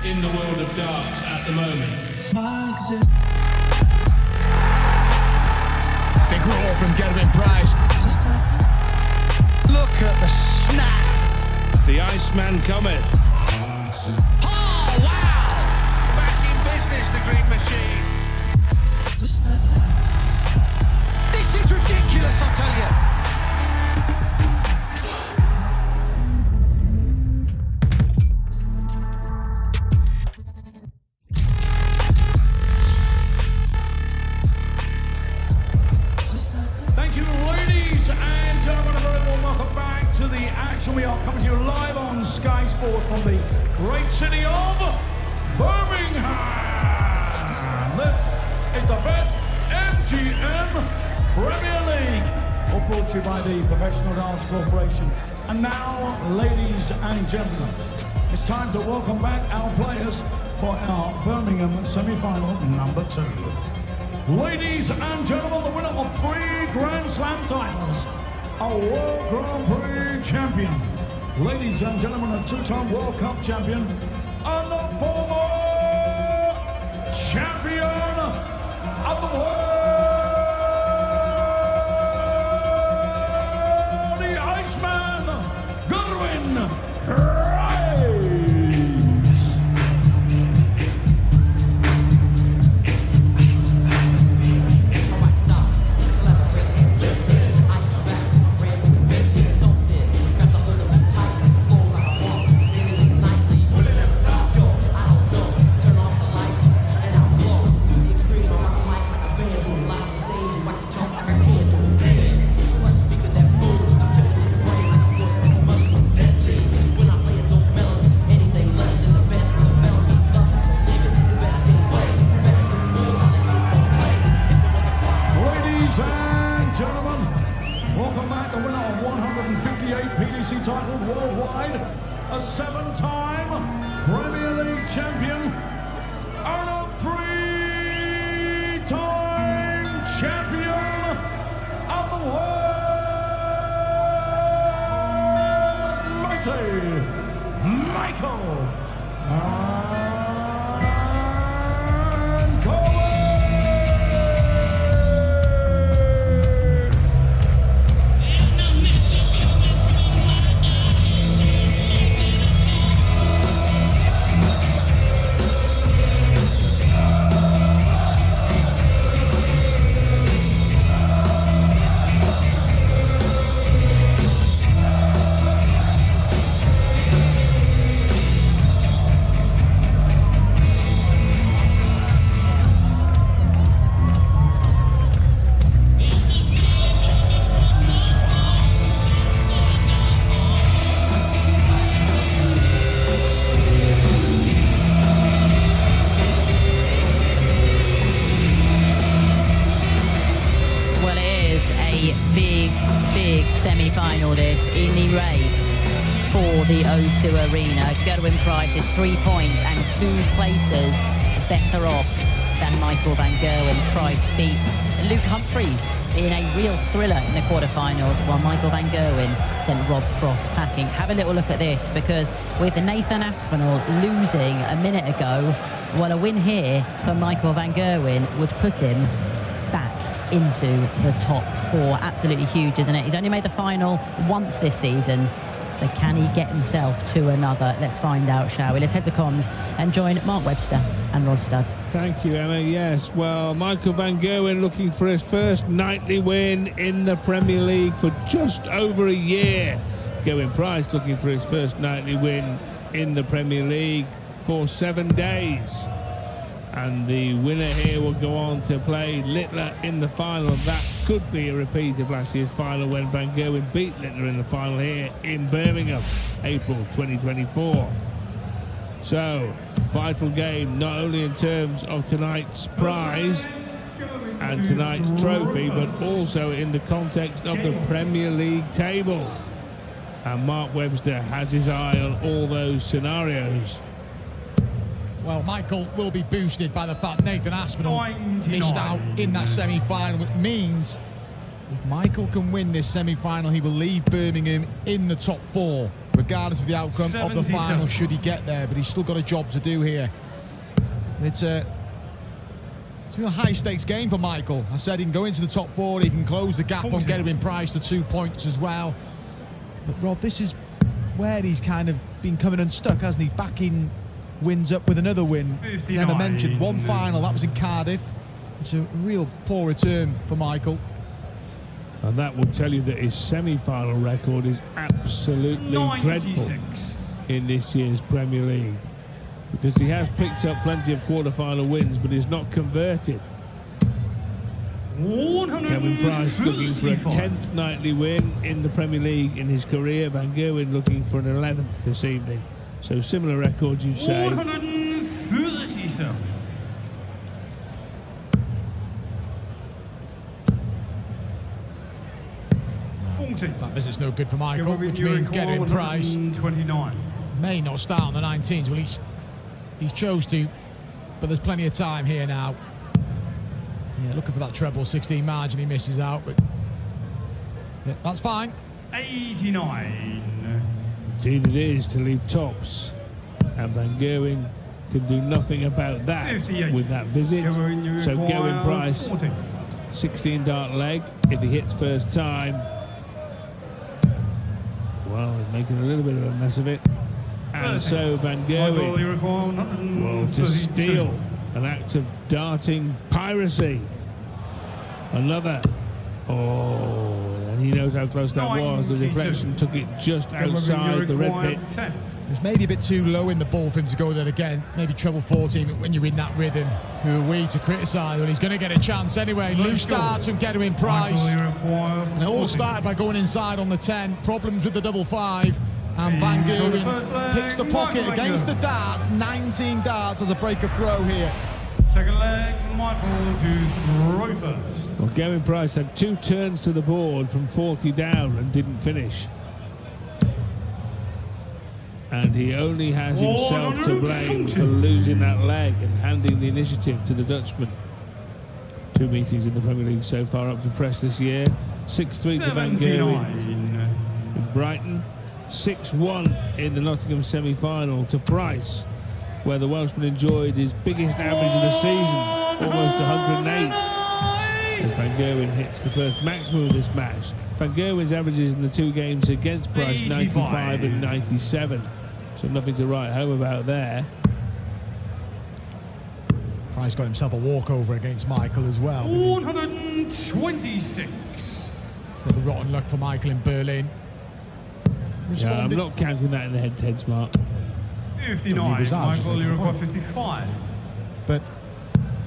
in the world of darts at the moment. Big roar from Gerwyn Price. Look at the snap. The Iceman cometh. Oh, wow! Back in business, the Green Machine. This is ridiculous, I tell you. Thank you, ladies and gentlemen, a very warm welcome back to the action. We are coming to you live on Sky Sports from the great city of Birmingham. This is the Bet MGM Premier League, all brought to you by the Professional Dance Corporation. And now, ladies and gentlemen, it's time to welcome back our players for our Birmingham semi-final number 2. Ladies and gentlemen, the winner of 3 Grand Slam titles, a World Grand Prix champion. Ladies and gentlemen, a 2-time World Cup champion and the former champion of the world, the Iceman, Gerwyn. PDC title worldwide, a 7-time Premier League champion, and a 3-time champion of the world, mighty Michael and Gerwen. Big semi-final this in the race for the O2 Arena. Gerwyn Price is 3 points and 2 places better off than Michael van Gerwen. Price beat Luke Humphries in a real thriller in the quarterfinals, while Michael van Gerwen sent Rob Cross packing. Have a little look at this, because with Nathan Aspinall losing a minute ago, well, a win here for Michael van Gerwen would put him back into the top 4. Absolutely huge, isn't it? He's only made the final once this season, so can he get himself to another? Let's find out, shall we? Let's head to comms and join Mark Webster and Rod Studd. Thank you, Emma. Yes, well, Michael van Gerwen looking for his first nightly win in the Premier League for just over a year. Gerwyn Price looking for his first nightly win in the Premier League for 7 days. And the winner here will go on to play Littler in the final. That could be a repeat of last year's final when van Gerwen beat Littler in the final here in Birmingham, April 2024. So, vital game, not only in terms of tonight's prize and tonight's trophy, but also in the context of the Premier League table. And Mark Webster has his eye on all those scenarios. Well, Michael will be boosted by the fact Nathan Aspinall missed out in that semi-final, which means if Michael can win this semi-final, he will leave Birmingham in the top 4. regardless of the outcome of the final, should he get there. But he's still got a job to do here. It's a real high-stakes game for Michael. I said he can go into the top 4, he can close the gap on Gerwyn Price to 2 points as well. But Rod, this is where he's kind of been coming unstuck, hasn't he? Backing wins up with another win. As Emma mentioned, one final, that was in Cardiff. It's a real poor return for Michael. And that will tell you that his semi-final record is absolutely dreadful in this year's Premier League. Because he has picked up plenty of quarter-final wins, but he's not converted. Gerwyn Price looking for a 10th nightly win in the Premier League in his career. Van Gerwen looking for an 11th this evening. So similar records, you'd say. 137. That visit's no good for Michael, which means Gerwyn Price may not start on the 19th. Well, he's chose to, but there's plenty of time here now. Yeah, looking for that treble 16 margin, he misses out, but yeah, that's fine. 89. Indeed it is to leave tops, and Van Gerwen can do nothing about that with that visit. So Gerwyn Price, 16 dart leg, if he hits first time, well, he's making a little bit of a mess of it. And so Van Gerwen, well, to steal, an act of darting piracy. Another. Oh, and he knows how close that was. The deflection took it just outside the red bit. It was maybe a bit too low in the ball for him to go there again. Maybe treble 14, when you're in that rhythm, who are we to criticise? Well, he's going to get a chance anyway. Loose starts from Gerwyn Price. And it all started by going inside on the 10. Problems with the double 5. And Van Gerwen picks the pocket against the darts. 19 darts as a break of throw here. Second leg, Michael to throw first. Well, Gerwyn Price had 2 turns to the board from 40 down and didn't finish. And he only has himself to blame for losing that leg and handing the initiative to the Dutchman. 2 meetings in the Premier League so far up to press this year. 6-3 to Van Gerwen in Brighton. 6-1 in the Nottingham semi-final to Price, where the Welshman enjoyed his biggest average of the season, almost 108. As Van Gerwen hits the first maximum of this match. Van Gerwen's averages in the 2 games against Price, 95 and 97. So nothing to write home about there. Price got himself a walkover against Michael as well. 126. Bit of rotten luck for Michael in Berlin. Yeah, I'm not counting that in the head-to-head smart. 59, Michael, you're above 55. But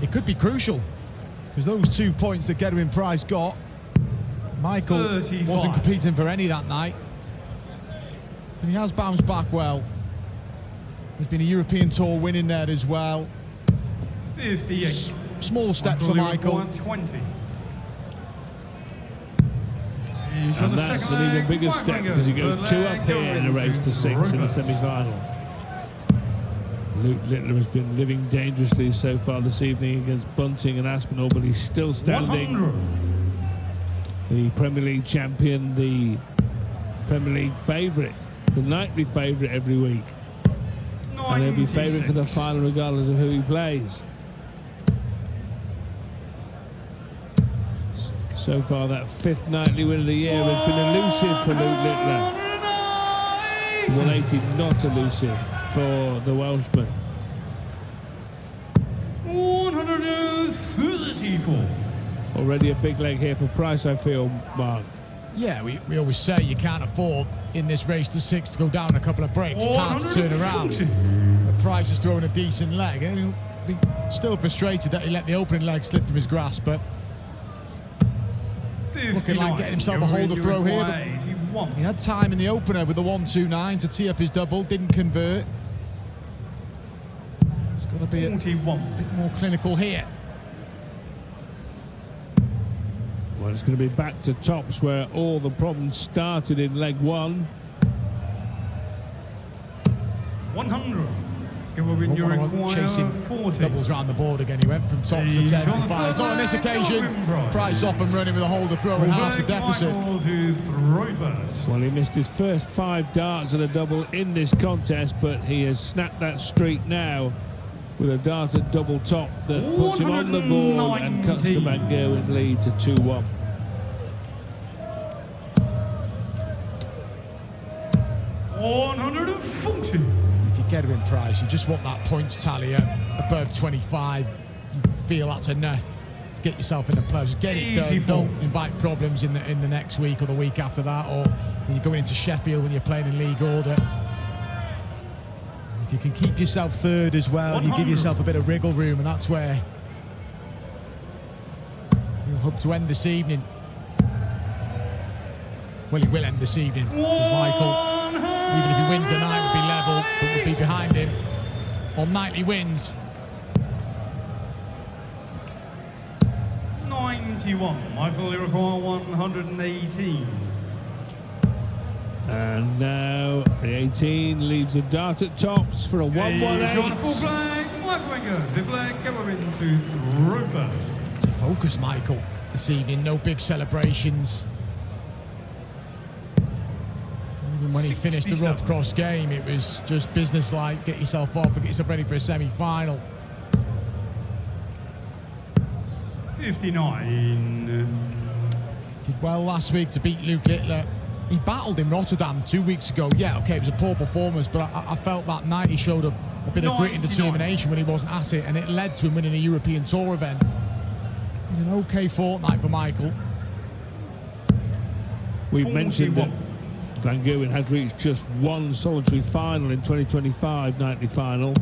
it could be crucial, because those 2 points that Gerwyn Price got, Michael 35. Wasn't competing for any that night. But he has bounced back well. There's been a European Tour win in there as well. 58. Small steps for Michael. 20. And that's an even bigger step because he goes 2 up here in a race to 6 in the semi-final. Luke Littler has been living dangerously so far this evening against Bunting and Aspinall, but he's still standing. 100. The Premier League champion, the Premier League favourite, the nightly favourite every week. 96. And he'll be favourite for the final regardless of who he plays. So far, that 5th nightly win of the year has been elusive for Luke Littler. 180 not elusive for the Welshman. 134. Already a big leg here for Price, I feel, Mark. Yeah, we always say you can't afford in this race to 6 to go down a couple of breaks. It's hard to turn around. But Price is throwing a decent leg. And he'll be still frustrated that he let the opening leg slip from his grasp, but looking like getting himself a holder throw here. He had time in the opener with the 1-2-9 to tee up his double, didn't convert. It's got to be a bit more clinical here. Well, it's going to be back to tops where all the problems started in leg 1. 100. Gerwyn, you require chasing 40. doubles around the board again. He went from tops to 10s to 5. Not on this occasion. Price off and running with a holder throw and half the deficit. Well, he missed his first 5 darts at a double in this contest, but he has snapped that streak now with a dart at double top that puts him on the board and cuts the Van Gerwen lead to 2-1. If you get him in price, you just want that points tally above 25. You feel that's enough to get yourself in the playoffs. Just get it done. Don't invite problems in the next week or the week after that, or when you're going into Sheffield when you're playing in league order. If you can keep yourself third as well, 100. You give yourself a bit of wriggle room, and that's where you'll hope to end this evening. Well, he will end this evening, because Michael, even if he wins the night, would be level, but would be behind him on nightly wins. 91. Michael, you require 118. And now the 18 leaves a dart at tops for a 1-1-8. To focus, Michael, this evening. No big celebrations. Even when he finished the rough cross game, it was just business-like. Get yourself off and get yourself ready for a semi-final. 59. Did well last week to beat Luke Littler. He battled in Rotterdam 2 weeks ago. Yeah, okay, it was a poor performance, but I felt that night he showed a bit of grit and determination when he wasn't at it, and it led to him winning a European Tour event. Been an okay fortnight for Michael. We've mentioned that Van Gerwen has reached just one solitary final in 2025 nightly final.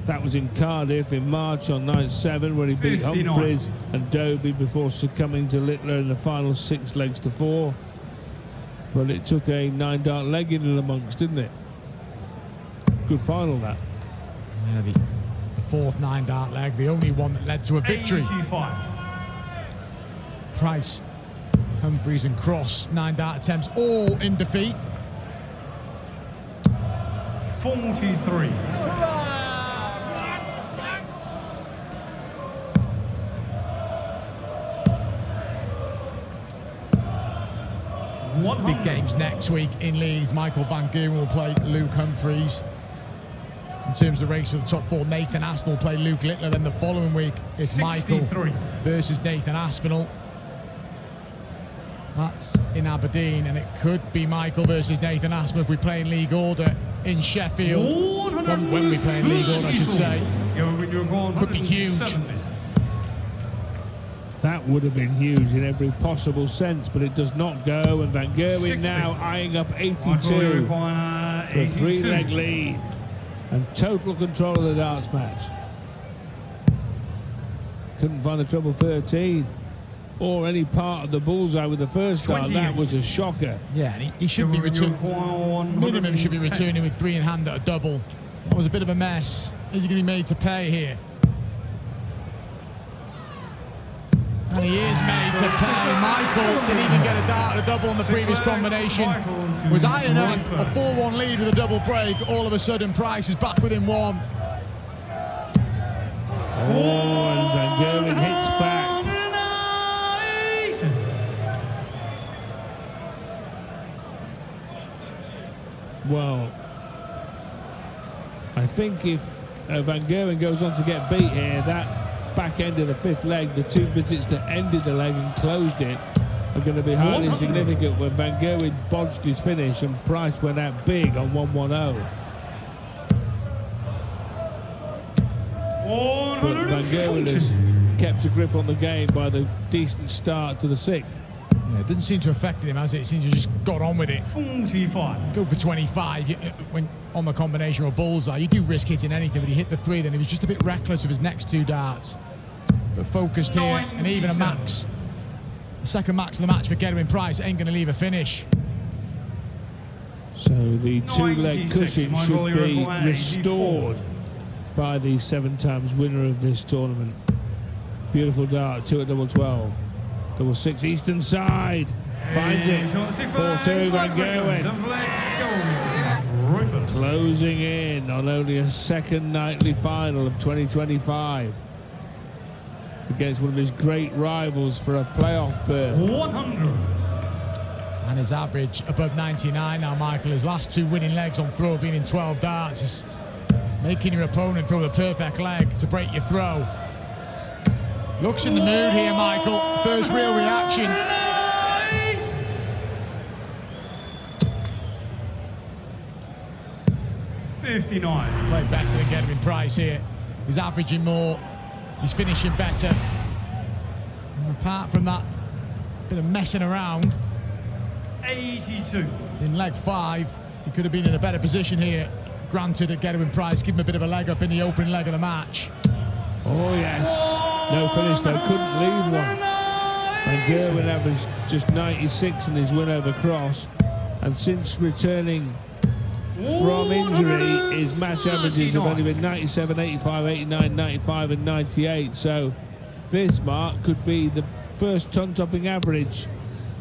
That was in Cardiff in March on night 7, where he beat Humphries and Dobie before succumbing to Littler in the final 6 legs to 4. But it took a 9-dart leg in amongst, didn't it? Good final, that. Yeah, the fourth 9-dart leg, the only one that led to a victory. 85. Price, Humphries and Cross, 9-dart attempts, all in defeat. 43. Big games next week in Leeds. Michael Van Gerwen will play Luke Humphries. In terms of the race for the top 4, Nathan Aspinall will play Luke Littler. Then the following week, it's 63. Michael versus Nathan Aspinall. That's in Aberdeen, and it could be Michael versus Nathan Aspinall if we play in league order in Sheffield. When we play in league order, I should say. Could be huge. That would have been huge in every possible sense, but it does not go. And Van Gerwen now eyeing up 82 for a 3-leg lead and total control of the darts match. Couldn't find the treble 13 or any part of the bullseye with the first dart. That was a shocker. Yeah, and he should be returning. Minimum should be returning with 3 in hand at a double. That was a bit of a mess. Is he going to be made to pay here? And he is made to pay. Michael didn't even get a dart at a double in the previous combination. Was eyeing up a 4-1 lead with a double break. All of a sudden, Price is back within 1. Oh, and Van Gerwen hits back. Well, I think if Van Gerwen goes on to get beat here, that back end of the 5th leg, the 2 visits that ended the leg and closed it, are going to be highly significant when Van Gerwen bodged his finish and Price went out big on 1-1-0. But Van Gerwen has kept a grip on the game by the decent start to the 6th. Yeah, it didn't seem to affect him, has it? It seems to just got on with it. 45. Go for 25 when on the combination or bullseye. You do risk hitting anything, but he hit the 3, then he was just a bit reckless with his next 2 darts. But focused here, and even a max. The second max of the match for Gerwyn. Price ain't going to leave a finish. So the 2-leg cushion should be restored by the 7 times winner of this tournament. Beautiful dart, 2 at double 12. Double 6 eastern side. Finds it. 4-2 Van Gerwen. Rufus. Closing in on only a second nightly final of 2025 against one of his great rivals for a playoff berth. 100. And his average above 99 now, Michael. His last 2 winning legs on throw being in 12 darts. Is making your opponent throw the perfect leg to break your throw. Looks in the mood here, Michael. First real reaction. 59. Played better than Gerwyn Price here. He's averaging more. He's finishing better. And apart from that bit of messing around, 82. in leg 5, he could have been in a better position here. Granted, at Gerwyn Price, give him a bit of a leg up in the opening leg of the match. Oh yes, no finish though, couldn't leave one. And Gerwyn averaged just 96 in his win over Cross, and since returning from injury, his match averages have only been 97, 85, 89, 95 and 98. So this mark could be the first ton-topping average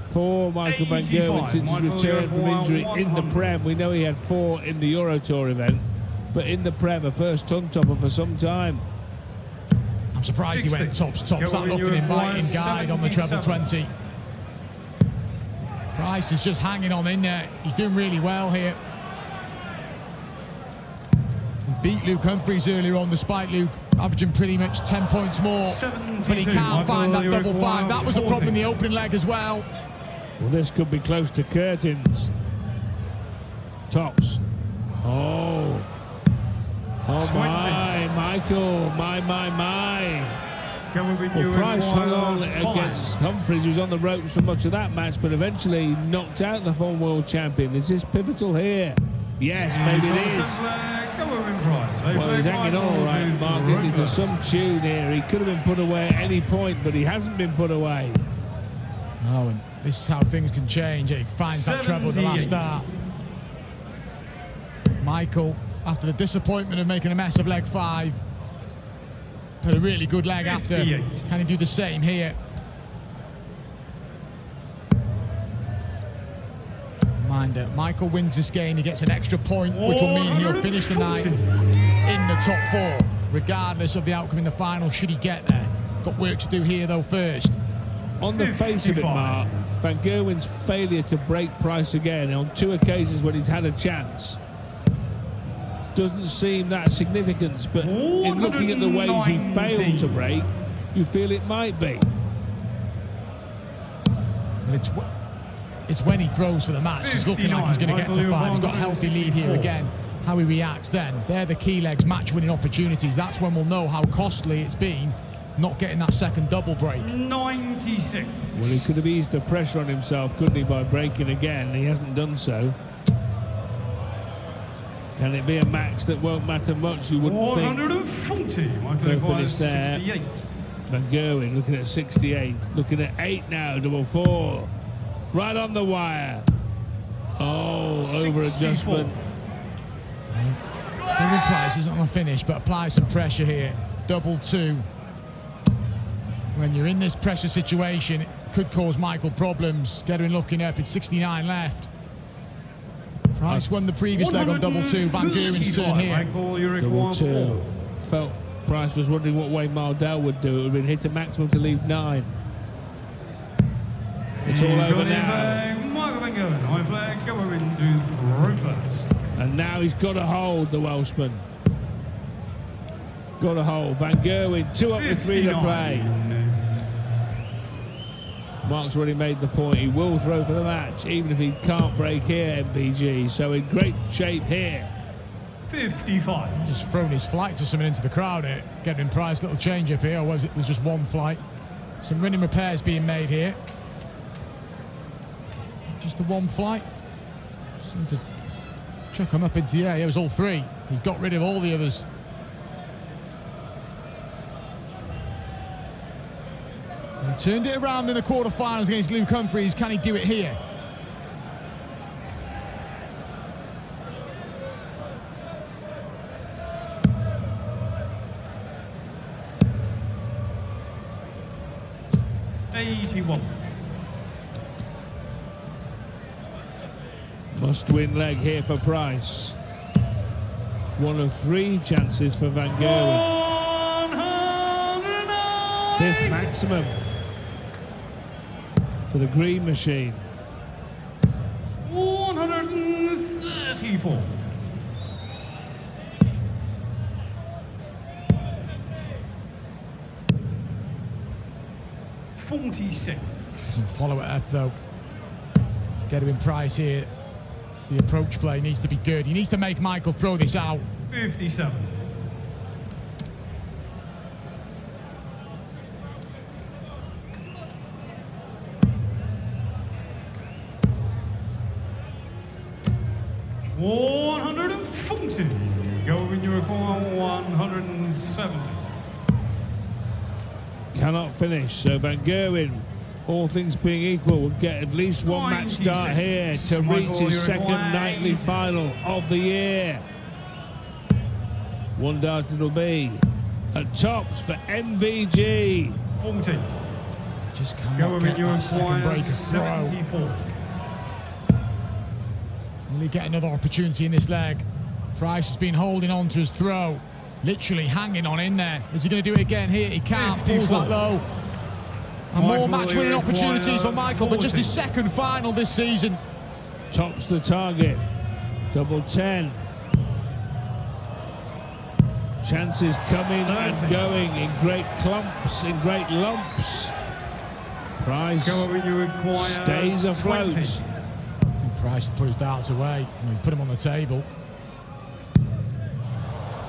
for Michael van Gerwen since his return from injury in the Prem. We know he had 4 in the Euro Tour event, but in the Prem, a first ton-topper for some time. I'm surprised 60. He went tops. That looked an inviting guide on the treble 20. Price is just hanging on in there. He's doing really well here. He beat Luke Humphries earlier on, despite Luke averaging pretty much 10 points more. 72. But he can't find that double 5. That was the problem in the opening leg as well. Well, this could be close to curtains. Tops. Oh. Oh, my, Michael. My. Well, Price hung on against Humphries, who's on the ropes for much of that match, but eventually knocked out the former world champion. Is this pivotal here? Yes, maybe it is. Well, he's hanging on all right, Mark, isn't he, to some tune here. He could have been put away at any point, but he hasn't been put away. Oh, and this is how things can change. He finds that treble at the last start. Michael, after the disappointment of making a mess of leg 5, put a really good leg 58. After. Can he do the same here? Reminder, Michael wins this game, he gets an extra point, which will mean he'll finish the night in the top 4, regardless of the outcome in the final, should he get there. Got work to do here, though, first. On the face of it, Mark, Van Gerwen's failure to break Price again on 2 occasions when he's had a chance doesn't seem that significant, but in looking at the ways he failed to break, you feel it might be. And it's when he throws for the match. He's looking like he's going to get to 5. He's got a healthy lead here again. How he reacts then. They're the key legs, match-winning opportunities. That's when we'll know how costly it's been not getting that second double break. 96. Well, he could have eased the pressure on himself, couldn't he, by breaking again? He hasn't done so. Can it be a max that won't matter much? You wouldn't 140. think. Go finish there. 68. Van Gerwen looking at 68. Looking at 8 now, double 4. Right on the wire. Oh, over adjustment. Gerwyn Price isn't on a finish, but applies some pressure here. Double 2. When you're in this pressure situation, it could cause Michael problems. Gerwyn looking up, it's 69 left. Price won the previous leg on double 2. Van Gerwen's turn here. Double 2. Felt Price was wondering what way Mardell would do. It would have been hit a maximum to leave 9. It's all over now. And now he's got a hold, the Welshman. Got a hold. Van Gerwen, 2 up with 3 to play. Mark's already made the point. He will throw for the match, even if he can't break here, MPG. So in great shape here. 55. Just thrown his flight to someone into the crowd here. Gerwyn Price, little change up here, or was it was just one flight? Some running repairs being made here. Just the one flight. Seemed to chuck him up into the air. It was all 3. He's got rid of all the others. He turned it around in the quarterfinals against Luke Humphries. Can he do it here? Must-win leg here for Price. One of 3 chances for Van Gerwen. 5th maximum for the green machine. 134. Follow it up though. Gerwyn Price here. The approach play needs to be good. He needs to make Michael throw this out. 57. Gerwyn, you require 170. Cannot finish, so Van Gerwen, all things being equal, will get at least 1 match start here to reach his 2nd nightly final of the year. 1 dart it'll be at tops for MVG. 40. Just cannot get that second break of throw. 74. Will he get another opportunity in this leg? Price has been holding on to his throw, literally hanging on in there. Is he going to do it again here? He can't. Pulls that low. And more match-winning opportunities for Michael, but just his 2nd final this season. Tops the target. Double 10. Chances coming and going in great clumps, in great lumps. Price stays afloat. 20. I think Price put his darts away. I mean, put him on the table.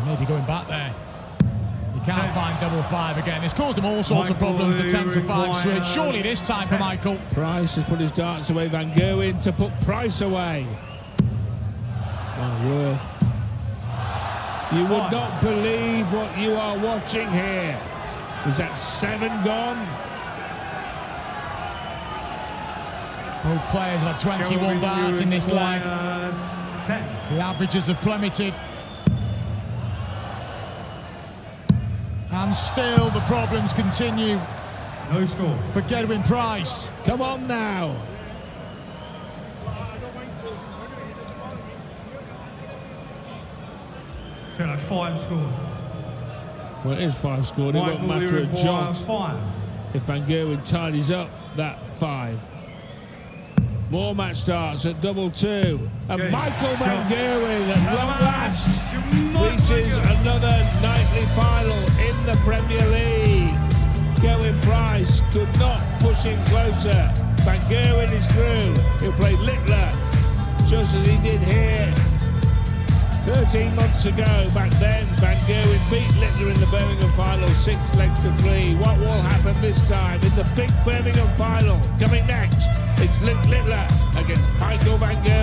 Maybe going back there. He can't find double 5 again. It's caused him all sorts of problems, the 10 to 5 switch. Surely this time for Michael. Price has put his darts away. Van Gerwen to put Price away. My word. You would not believe what you are watching here. Is that 7 gone? Both players have had 21 darts in this leg. 10. The averages have plummeted. And still the problems continue. No score. For Gerwyn Price. Come on now. So 5 scored. Well, it is 5 scored. It won't matter a jot 5. if Van Gerwen tidies up that 5. More match starts at double 2. And Michael Van Gerwen at long last reaches another nightly final in the Premier League. Gerwyn Price could not push him closer. Van Gerwen is through. He'll play Littler just as he did here 13 months ago. Back then, Van Gerwen beat Littler in the Birmingham final 6 legs to 3. What will happen this time in the big Birmingham final? Coming next, it's Littler against Michael Van Gerwen.